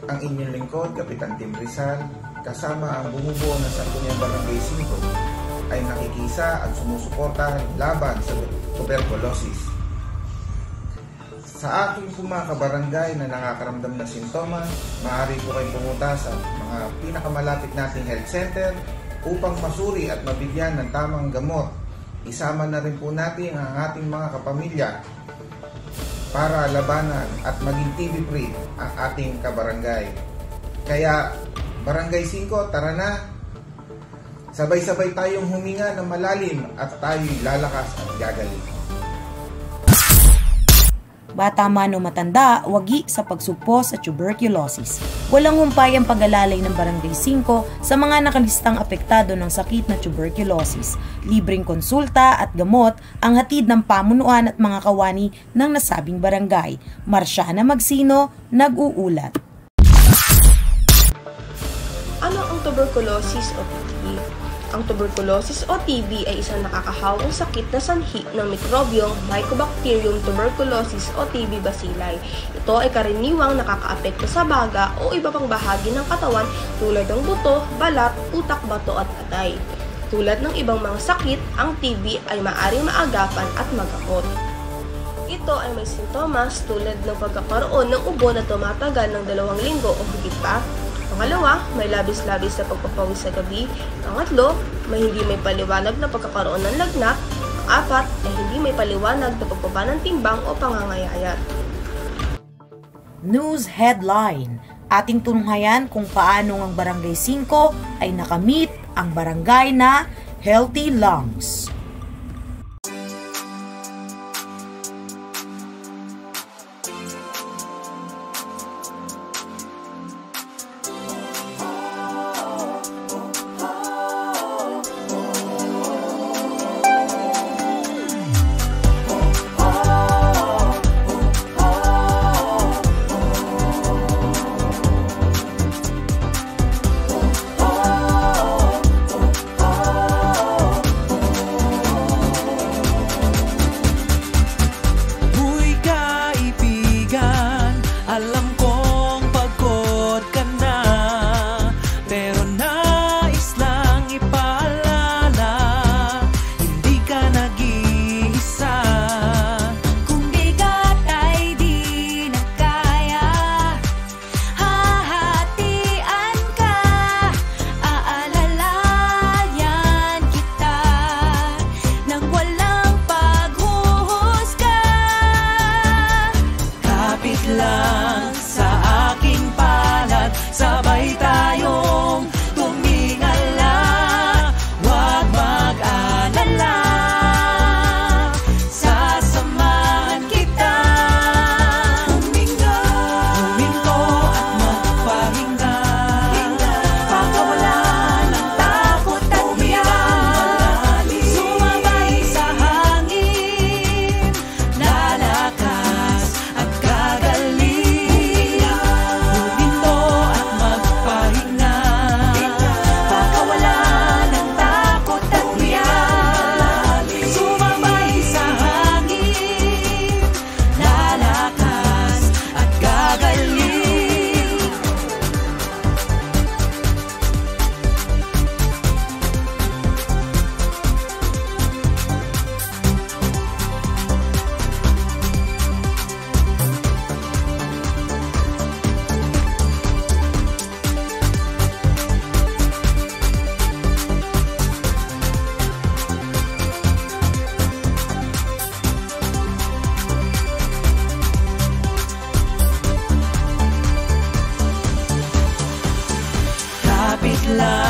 ang inyong lingkod, Kapitan Tim Rizal, kasama ang bumubuo ng Sangguniang Barangay 5 ay nakikisa at sumusuporta laban sa tuberculosis. Sa aking mga kabarangay na nakakaramdam ng sintomas, maaari po kayong pumunta sa mga pinakamalapit nating health center upang masuri at mabigyan ng tamang gamot. Isama na rin po natin ang ating mga kapamilya para labanan at maging TB-free ang ating kabarangay. Kaya, Barangay 5, tara na! Sabay-sabay tayong huminga ng malalim at tayo'y lalakas at gagaling. Bata man o matanda, wagi sa pagsugpo sa tuberculosis. Walang humpay ang pag-alalay ng Barangay 5 sa mga nakalistang apektado ng sakit na tuberculosis. Libreng konsulta at gamot ang hatid ng pamunuan at mga kawani ng nasabing barangay. Marciana Magsino, nag-uulat. Ano ang tuberculosis o TB? Ang tuberculosis o TB ay isang nakakahawang sakit na sanhi ng mikrobyong Mycobacterium tuberculosis o TB bacilli. Ito ay karaniwang nakakaapekto sa baga o iba pang bahagi ng katawan tulad ng buto, balat, utak, bato at atay. Tulad ng ibang mga sakit, ang TB ay maaaring maagapan at magamot. Ito ay may sintomas tulad ng pagkakaroon ng ubo na tumatagal ng 2 linggo o higit pa. Pangalawa, may labis-labis na pagpapawis sa gabi. Pangatlo, may hindi may paliwanag na pagkakaroon ng lagnat. Apat, ay hindi may paliwanag na pagbaba ng timbang o pangangayayat. News Headline. Ating tunhayan kung paano ang Barangay 5 ay nakamit ang barangay na Healthy Lungs. Love.